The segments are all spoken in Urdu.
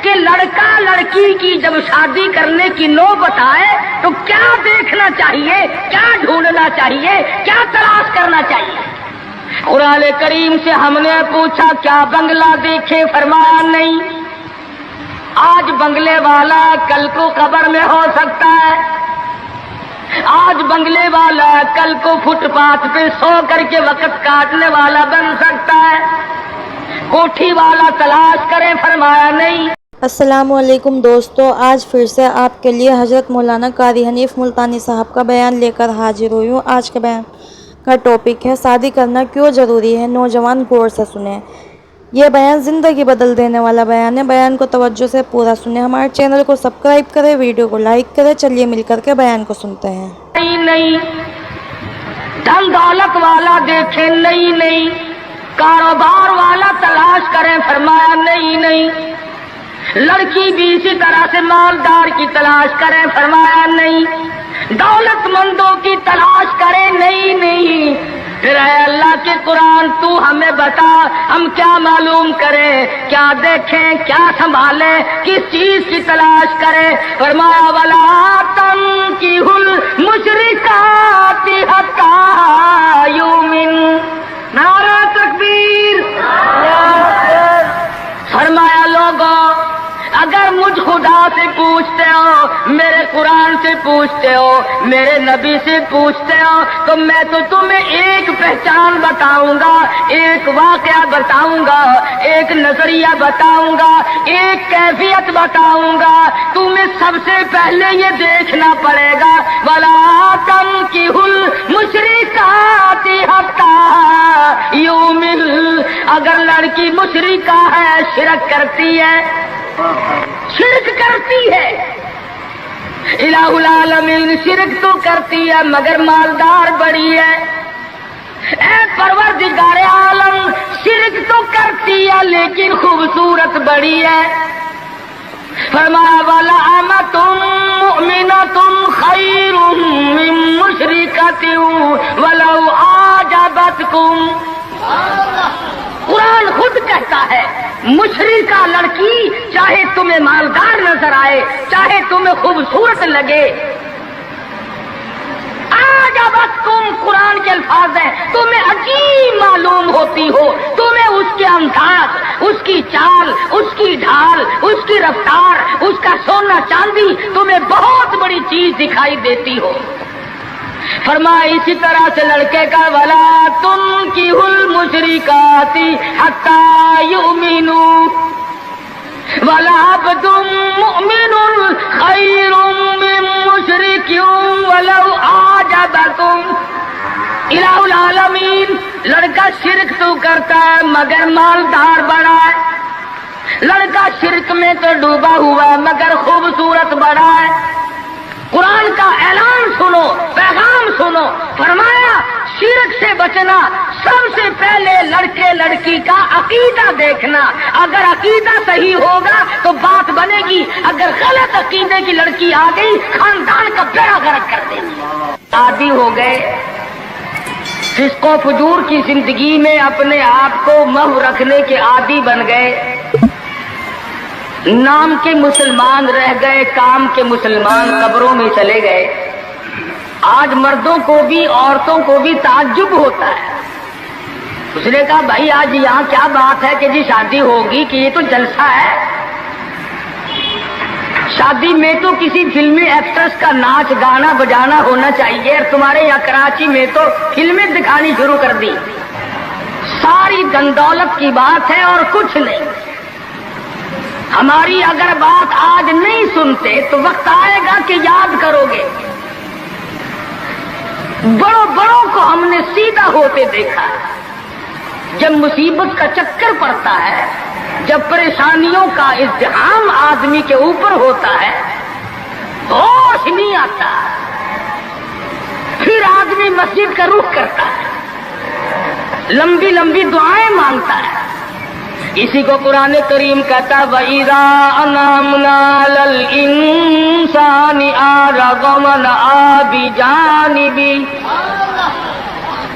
کہ لڑکا لڑکی کی جب شادی کرنے کی نوبت آئے تو کیا دیکھنا چاہیے، کیا ڈھونڈنا چاہیے، کیا تلاش کرنا چاہیے؟ قرآن کریم سے ہم نے پوچھا کیا بنگلہ دیکھے؟ فرمایا نہیں۔ آج بنگلے والا کل کو قبر میں ہو سکتا ہے، آج بنگلے والا کل کو فٹ پاتھ پہ سو کر کے وقت کاٹنے والا بن سکتا ہے۔ کوٹھی والا تلاش کرے، فرمایا نہیں۔ السلام علیکم دوستو، آج پھر سے آپ کے لیے حضرت مولانا قاری حنیف ملتانی صاحب کا بیان لے کر حاضر ہوئی ہوں۔ آج کے بیان کا ٹاپک ہے شادی کرنا کیوں ضروری ہے، نوجوان غور سے سنیں۔ یہ بیان زندگی بدل دینے والا بیان ہے، بیان کو توجہ سے پورا سنیں۔ ہمارے چینل کو سبسکرائب کریں، ویڈیو کو لائک کریں۔ چلیے مل کر کے بیان کو سنتے ہیں۔ نہیں دھن دولت والا دیکھے، نہیں کاروبار والا تلاش کریں، فرمایا نہیں لڑکی بھی اسی طرح سے مالدار کی تلاش کریں، فرمایا نہیں۔ دولت مندوں کی تلاش کریں، نہیں۔ پھر اے اللہ کے قرآن تو ہمیں بتا، ہم کیا معلوم کریں، کیا دیکھیں، کیا سنبھالیں، کس چیز کی تلاش کریں؟ فرمایا وَلَا تَنكِحُوا الْمُشْرِكَاتِ حَتَّىٰ يُؤْمِنَّ۔ نعرہ تکبیر! فرمایا لوگوں، اگر مجھ خدا سے پوچھتے ہو، میرے قرآن سے پوچھتے ہو، میرے نبی سے پوچھتے ہو، تو میں تو تمہیں ایک پہچان بتاؤں گا، ایک واقعہ بتاؤں گا، ایک نظریہ بتاؤں گا، ایک کیفیت بتاؤں گا۔ تمہیں سب سے پہلے یہ دیکھنا پڑے گا وَلَا تَنكِحُوا الْمُشْرِكَاتِ حَتَّىٰ يُؤْمِنَّ۔ اگر لڑکی مشرکہ ہے، شرک کرتی ہے، الہ العالمین شرک تو کرتی ہے مگر مالدار بڑی ہے۔ اے پروردگار عالم، شرک تو کرتی ہے لیکن خوبصورت بڑی ہے۔ فرمایا وَلَأَمَةٌ مُؤْمِنَةٌ خَيْرٌ مِّن مُّشْرِكَةٍ وَلَوْ أَعْجَبَتْكُمْ۔ قرآن خود کہتا ہے مشرکہ لڑکی چاہے تمہیں مالدار نظر آئے، چاہے تمہیں خوبصورت لگے، آجابتکم، قرآن کے الفاظ ہیں، تمہیں عجیب معلوم ہوتی ہو، تمہیں اس کے انداز، اس کی چال، اس کی ڈھال، اس کی رفتار، اس کا سونا چاندی تمہیں بہت بڑی چیز دکھائی دیتی ہو۔ فرمایا اسی طرح سے لڑکے کا وَلَا تُنكِحُوا الْمُشْرِكَاتِ حَتَّىٰ يُؤْمِنُوا وَلَعَبْدٌ مُؤْمِنٌ خَيْرٌ مِّن مُّشْرِكٍ وَلَوْ أَعْجَبَكُمْ۔ الہ العالمین، لڑکا شرک تو کرتا ہے مگر مالدار بڑا ہے، لڑکا شرک میں تو ڈوبا ہوا مگر خوبصورت بڑا ہے۔ قرآن کا اعلان سنو، پیغام سنو۔ فرمایا شرک سے بچنا، سب سے پہلے لڑکے لڑکی کا عقیدہ دیکھنا۔ اگر عقیدہ صحیح ہوگا تو بات بنے گی، اگر غلط عقیدے کی لڑکی آ گئی خاندان کا بیڑا غرق کر دے گی۔ عادی ہو گئے فسق و فجور کی زندگی میں، اپنے آپ کو محو رکھنے کے عادی بن گئے، نام کے مسلمان رہ گئے، کام کے مسلمان قبروں میں چلے گئے۔ آج مردوں کو بھی عورتوں کو بھی تعجب ہوتا ہے۔ اس نے کہا بھائی آج یہاں کیا بات ہے کہ جی شادی ہوگی، کہ یہ تو جلسہ ہے؟ شادی میں تو کسی فلمی ایکٹرس کا ناچ گانا بجانا ہونا چاہیے، اور تمہارے یہاں کراچی میں تو فلمیں دکھانی شروع کر دی۔ ساری دن دولت کی بات ہے اور کچھ نہیں۔ ہماری اگر بات آج نہیں سنتے تو وقت آئے گا کہ یاد کرو گے۔ بڑوں کو ہم نے سیدھا ہوتے دیکھا ہے۔ جب مصیبت کا چکر پڑتا ہے، جب پریشانیوں کا ازدحام آدمی کے اوپر ہوتا ہے، ہوش نہیں آتا، پھر آدمی مسجد کا رخ کرتا ہے، لمبی لمبی دعائیں مانگتا ہے۔ اسی کو قرآن کریم کہتا ہے وَإِذَا أَنْعَمْنَا عَلَى الْإِنسَانِ أَعْرَضَ وَنَأَىٰ بِجَانِبِهِ۔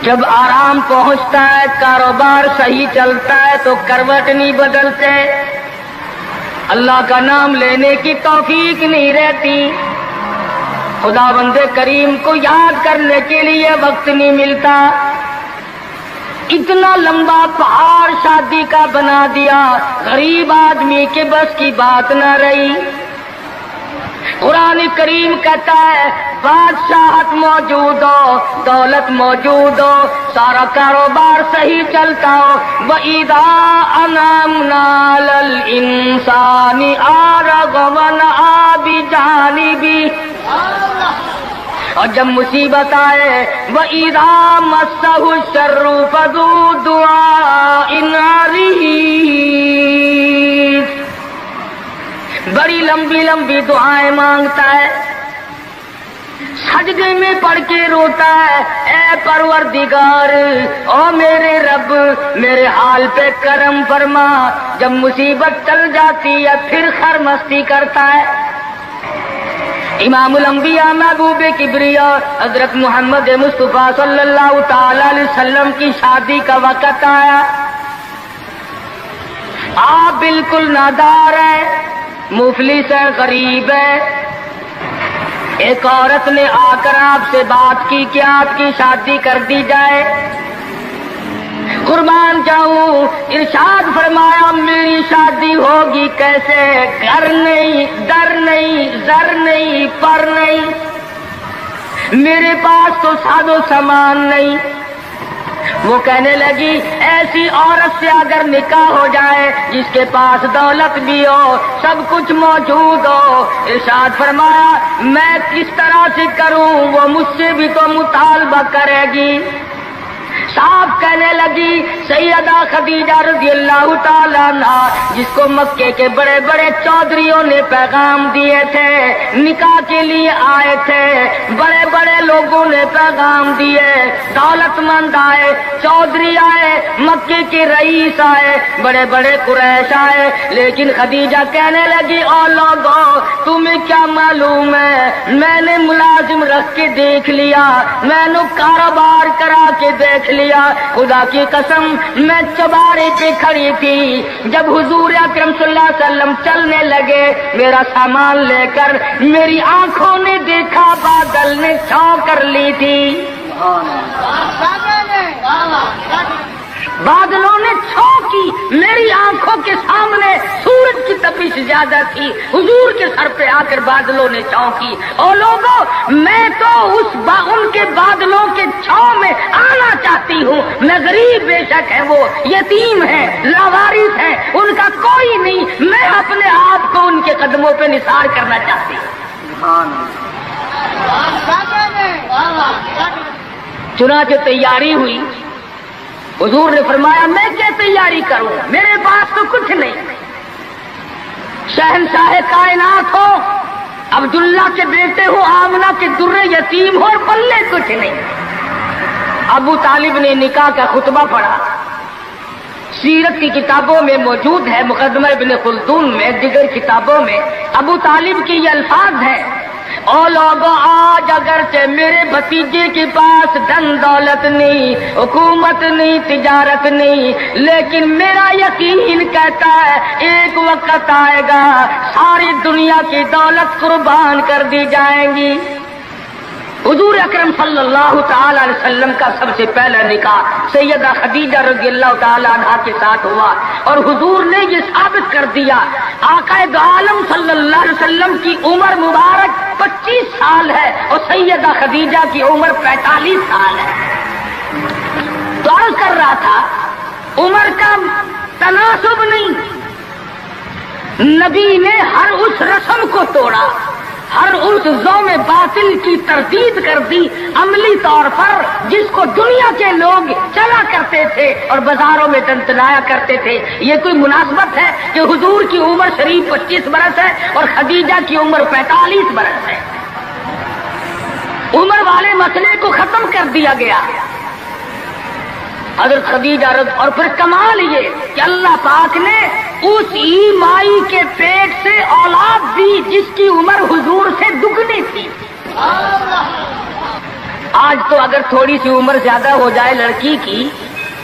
جب آرام پہنچتا ہے، کاروبار صحیح چلتا ہے تو کروٹ نہیں بدلتے، اللہ کا نام لینے کی توفیق نہیں رہتی، خدا بندے کریم کو یاد کرنے کے لیے وقت نہیں ملتا۔ اتنا لمبا پہاڑ شادی کا بنا دیا، غریب آدمی کے بس کی بات نہ رہی۔ قرآن کریم کہتا ہے بادشاہت موجود ہو، دولت موجود ہو، سارا کاروبار صحیح چلتا ہو، وَإِذَا أَنْعَمْنَا عَلَى الْإِنسَانِ أَعْرَضَ وَنَأَىٰ بِجَانِبِهِ، اور جب مصیبت آئے وَإِذَا مَسَّهُ الشَّرُّ فَذُو دُعَاءٍ عَرِيضٍ، بڑی لمبی لمبی دعائیں مانگتا ہے، سجدے میں پڑھ کے روتا ہے، اے پروردگار، او میرے رب، میرے حال پہ کرم فرما۔ جب مصیبت چل جاتی ہے پھر خرمستی کرتا ہے۔ امام الانبیاء محبوب کبریا حضرت محمد مصطفیٰ صلی اللہ تعالی علیہ وسلم کی شادی کا وقت آیا، آپ بالکل نادار ہیں، مفلس ہے، غریب ہے۔ ایک عورت نے آ کر آپ سے بات کی کہ آپ کی شادی کر دی جائے۔ قربان جاؤں، ارشاد فرمایا میری شادی ہوگی کیسے؟ گھر نہیں، در نہیں، زر نہیں، پر نہیں، میرے پاس تو ساز و سامان نہیں۔ وہ کہنے لگی ایسی عورت سے اگر نکاح ہو جائے جس کے پاس دولت بھی ہو، سب کچھ موجود ہو، ارشاد فرمایا میں کس طرح سے کروں؟ وہ مجھ سے بھی تو مطالبہ کرے گی۔ صاحب کہنے لگی سیدہ خدیجہ رضی اللہ تعالیٰ عنہ، جس کو مکے کے بڑے بڑے چودھریوں نے پیغام دیے تھے، نکاح کے لیے آئے تھے، بڑے بڑے لوگوں نے پیغام دیے، دولت مند آئے، چودھری آئے، مکے کے رئیس آئے، بڑے بڑے قریش آئے، لیکن خدیجہ کہنے لگی او لوگوں تمہیں کیا معلوم ہے، میں نے ملازم رکھ کے دیکھ لیا، میں نے کاروبار کرا کے دیکھ لیا، خدا کی قسم میں چوبارے پہ کھڑی تھی، جب حضور اکرم صلی اللہ علیہ وسلم چلنے لگے میرا سامان لے کر، میری آنکھوں نے دیکھا بادل نے چھاؤں کر لی تھی، بادلوں نے چھاؤں کی، میری آنکھوں کے سامنے سورج کی تپش زیادہ تھی، حضور کے سر پہ آ کر بادلوں نے چھاؤں کی۔ اور لوگوں میں تو ان کے بادلوں کے چھاؤں میں آنا چاہتی ہوں، میں غریب بے شک ہے، وہ یتیم ہے، لاوارث ہے، ان کا کوئی نہیں، میں اپنے آپ کو ان کے قدموں پہ نثار کرنا چاہتی ہوں۔ چنانچہ تیاری ہوئی، حضور نے فرمایا میں کیا تیاری کروں، میرے پاس تو کچھ نہیں، شہنشاہ کائنات ہو، عبداللہ کے بیٹے ہو، آمنہ کے درے یتیم ہو، اور پلے کچھ نہیں۔ ابو طالب نے نکاح کا خطبہ پڑھا، سیرت کی کتابوں میں موجود ہے، مقدمہ ابن خلدون میں، دیگر کتابوں میں ابو طالب کے یہ الفاظ ہیں، او لوگوں آج اگرچہ میرے بھتیجے کے پاس دھن دولت نہیں، حکومت نہیں، تجارت نہیں، لیکن میرا یقین کہتا ہے ایک وقت آئے گا ساری دنیا کی دولت قربان کر دی جائیں گی۔ حضور اکرم صلی اللہ تعالی علیہ وسلم کا سب سے پہلا نکاح سیدہ خدیجہ رضی اللہ تعالی عنہا کے ساتھ ہوا، اور حضور نے یہ ثابت کر دیا آقا دو عالم صلی اللہ علیہ وسلم کی عمر مبارک 25 سال ہے اور سیدہ خدیجہ کی عمر 45 سال ہے۔ تو عرض کر رہا تھا عمر کا تناسب نہیں، نبی نے ہر اس رسم کو توڑا، ہر اس ذوم باطل کی تردید کر دی عملی طور پر، جس کو دنیا کے لوگ چلا کرتے تھے اور بازاروں میں تنتنایا کرتے تھے۔ یہ کوئی مناسبت ہے کہ حضور کی عمر شریف 25 برس ہے اور خدیجہ کی عمر 45 برس ہے؟ عمر والے مسئلے کو ختم کر دیا گیا۔ حضرت خدیجہ اور پھر کمال یہ کہ اللہ پاک نے اس ہی مائی کے پیٹ سے اولاد دی جس کی عمر حضور سے دگنی تھی۔ آج تو اگر تھوڑی سی عمر زیادہ ہو جائے لڑکی کی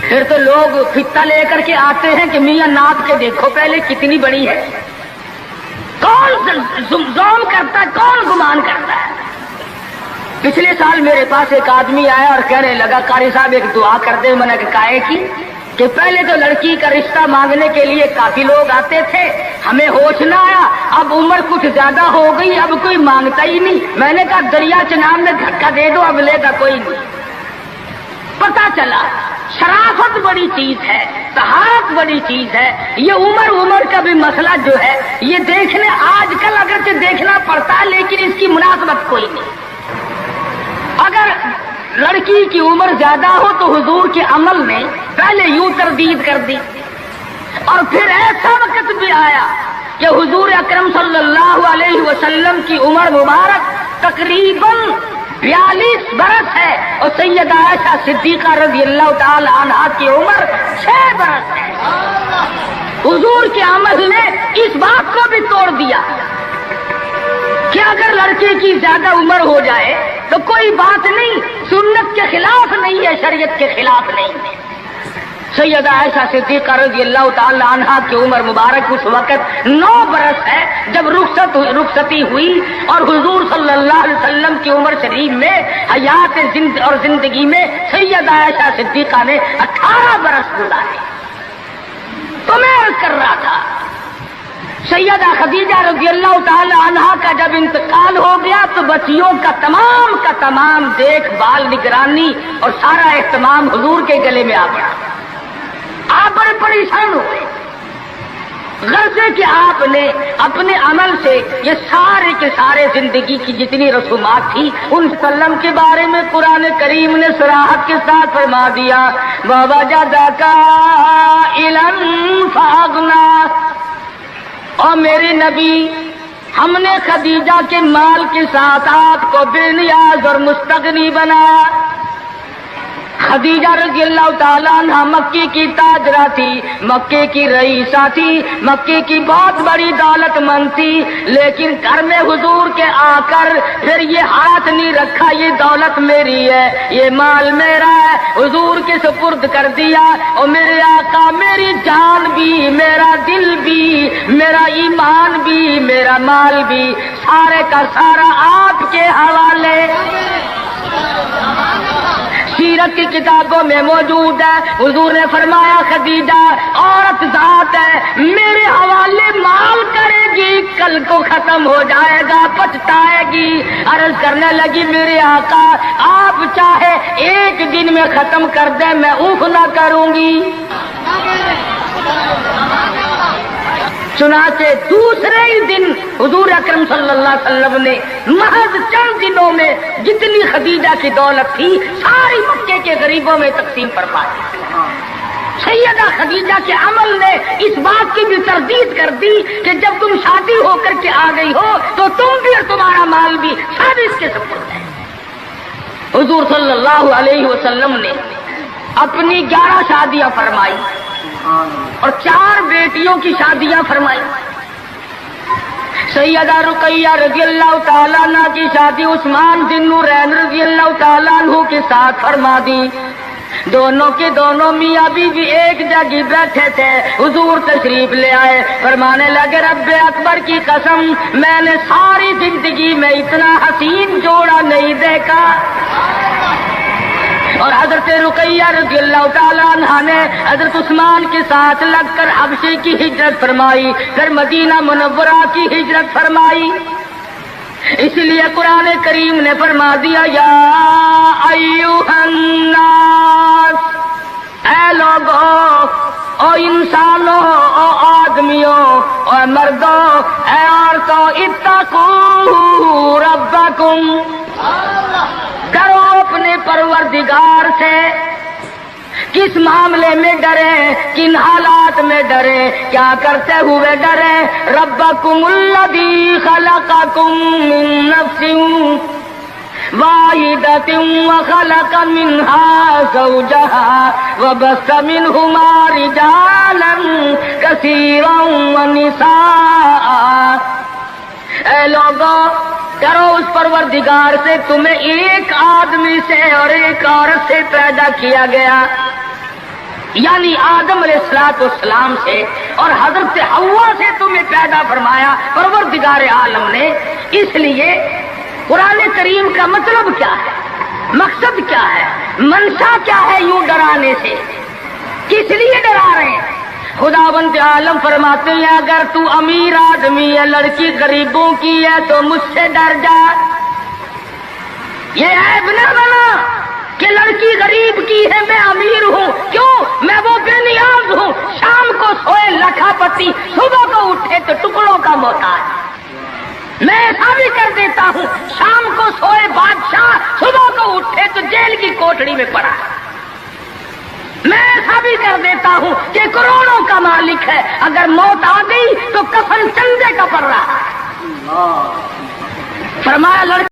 پھر تو لوگ فتا لے کر کے آتے ہیں کہ میاں ناپ کے دیکھو پہلے کتنی بڑی ہے، ظلم کرتا ہے؟ کون گمان کرتا ہے؟ پچھلے سال میرے پاس ایک آدمی آیا اور کہنے لگا قاری صاحب ایک دعا کر دیں. میں نے کہا کی کہ پہلے تو لڑکی کا رشتہ مانگنے کے لیے کافی لوگ آتے تھے, ہمیں ہوش نہ آیا, اب عمر کچھ زیادہ ہو گئی, اب کوئی مانگتا ہی نہیں. میں نے کہا دریا چناب میں دھکا دے دو, اب لے گا کوئی نہیں. پتا چلا شرافت بڑی چیز ہے, طہارت بڑی چیز ہے. یہ عمر کا بھی مسئلہ جو ہے یہ دیکھنے آج کل اگرچہ دیکھنا پڑتا ہے لیکن اس کی مناسبت کوئی نہیں. اگر لڑکی کی عمر زیادہ ہو تو حضور کے عمل نے پہلے یوں تردید کر دی, اور پھر ایسا وقت بھی آیا کہ حضور اکرم صلی اللہ علیہ وسلم کی عمر مبارک تقریباً 42 برس ہے, اور سیدہ عائشہ صدیقہ رضی اللہ تعالی عنہا کی عمر 6 برس ہے. حضور کے عمل نے اس بات کو بھی توڑ دیا کہ اگر لڑکے کی زیادہ عمر ہو جائے تو کوئی بات نہیں, سنت کے خلاف نہیں ہے, شریعت کے خلاف نہیں ہے. سیدہ عائشہ صدیقہ رضی اللہ تعالی عنہا کی عمر مبارک اس وقت 9 برس ہے جب رخصتی ہوئی, اور حضور صلی اللہ علیہ وسلم کی عمر شریف میں حیات اور زندگی میں سیدہ عائشہ صدیقہ نے 18 برس گزارے. تو میں عرض کر رہا تھا سیدہ خدیجہ رضی اللہ تعالی عنہا کا جب انتقال ہو گیا تو بچیوں کا تمام دیکھ بھال, نگرانی اور سارا اہتمام حضور کے گلے میں آ گیا. آپ بڑے پریشان ہوئے, غرضے کہ آپ نے اپنے عمل سے یہ سارے کے سارے زندگی کی جتنی رسومات تھی ان سلم کے بارے میں قرآن کریم نے صراحت کے ساتھ فرما دیا, وَوَجَدَكَ عَائِلًا فَأَغْنَىٰ. اور میرے نبی, ہم نے خدیجہ کے مال کے ساتھ آپ کو بے نیاز اور مستغنی بنایا. خدیجہ رضی اللہ تعالیٰ عنہ مکے کی تاجرہ تھی, مکے کی رئیسہ تھی, مکے کی بہت بڑی دولت مند تھی, لیکن گھر میں حضور کے آ کر پھر یہ ہاتھ نہیں رکھا یہ دولت میری ہے, یہ مال میرا ہے, حضور کے سپرد کر دیا. اور میرے آقا میری جان بھی, میرا دل بھی, میرا ایمان بھی, میرا مال بھی, سارے کا سارا آپ کے حوالے. سیرت کی کتابوں میں موجود ہے, حضور نے فرمایا خدیجہ عورت ذات ہے, میرے حوالے مال کرے گی, کل کو ختم ہو جائے گا, پچھتائے گی. عرض کرنے لگی میرے آقا آپ چاہے ایک دن میں ختم کر دیں میں اوف نہ کروں گی. چنانچہ دوسرے ہی دن حضور اکرم صلی اللہ علیہ وسلم نے محض چند دنوں میں جتنی خدیجہ کی دولت تھی ساری مکے کے غریبوں میں تقسیم فرما دی. سیدہ خدیجہ کے عمل نے اس بات کی بھی تردید کر دی کہ جب تم شادی ہو کر کے آ گئی ہو تو تم بھی اور تمہارا مال بھی سب اس کے سپرد ہے. حضور صلی اللہ علیہ وسلم نے اپنی 11 شادیاں فرمائی اور 4 بیٹیوں کی شادیاں فرمائی. سیدہ رقیہ رضی اللہ تعالیٰ عنہ کی شادی عثمان ذی نورین رضی اللہ تعالیٰ عنہ کے ساتھ فرما دی. دونوں کے دونوں میاں بیوی ایک جگہ بیٹھے تھے, حضور تشریف لے آئے, فرمانے لگے رب اکبر کی قسم میں نے ساری زندگی میں اتنا حسین جوڑا نہیں دیکھا. اور حضرت رقیہ رضی اللہ تعالیٰ عنہ نے حضرت عثمان کے ساتھ لگ کر حبشے کی ہجرت فرمائی, پھر مدینہ منورہ کی ہجرت فرمائی. اس لیے قرآن کریم نے فرما دیا یا ایھا الناس, اے لوگوں, او انسانوں, او آدمیوں, او مردوں, اے عورتوں, اتقوا ربکم, ڈرو اپنے پروردگار سے. کس معاملے میں ڈریں, کن حالات میں ڈریں, کیا کرتے ہوئے ڈریں؟ ربکم الذی خلقکم من نفس واحدۃ وخلق منها زوجها وبث منهما رجالا کثیرا ونساء. اے لوگوں, ڈرو اس پروردگار سے, تمہیں ایک آدمی سے اور ایک عورت سے پیدا کیا گیا, یعنی آدم علیہ الصلوۃ والسلام سے, اور حضرت حوا سے تمہیں پیدا فرمایا. پروردگار پروردگار عالم نے. اس لیے قرآن کریم کا مطلب کیا ہے, مقصد کیا ہے, منشا کیا ہے یوں ڈرانے سے, کس لیے ڈرا رہے ہیں؟ خداوند عالم فرماتے ہیں اگر تو امیر آدمی ہے, لڑکی غریبوں کی ہے تو مجھ سے ڈر جا. یہ عیب نہ بنا کہ لڑکی غریب کی ہے میں امیر ہوں, کیوں؟ میں وہ بے نیاز ہوں, شام کو سوئے لکھا پتی, صبح کو اٹھے تو ٹکڑوں کا محتاج. میں ایسا بھی کر دیتا ہوں, شام کو سوئے بادشاہ, صبح کو اٹھے تو جیل کی کوٹڑی میں پڑا. میں ایسا بھی کر دیتا ہوں کہ کروڑوں کا مالک ہے, اگر موت آ گئی تو کفن چندے کا پڑ رہا ہے. فرمایا لڑکی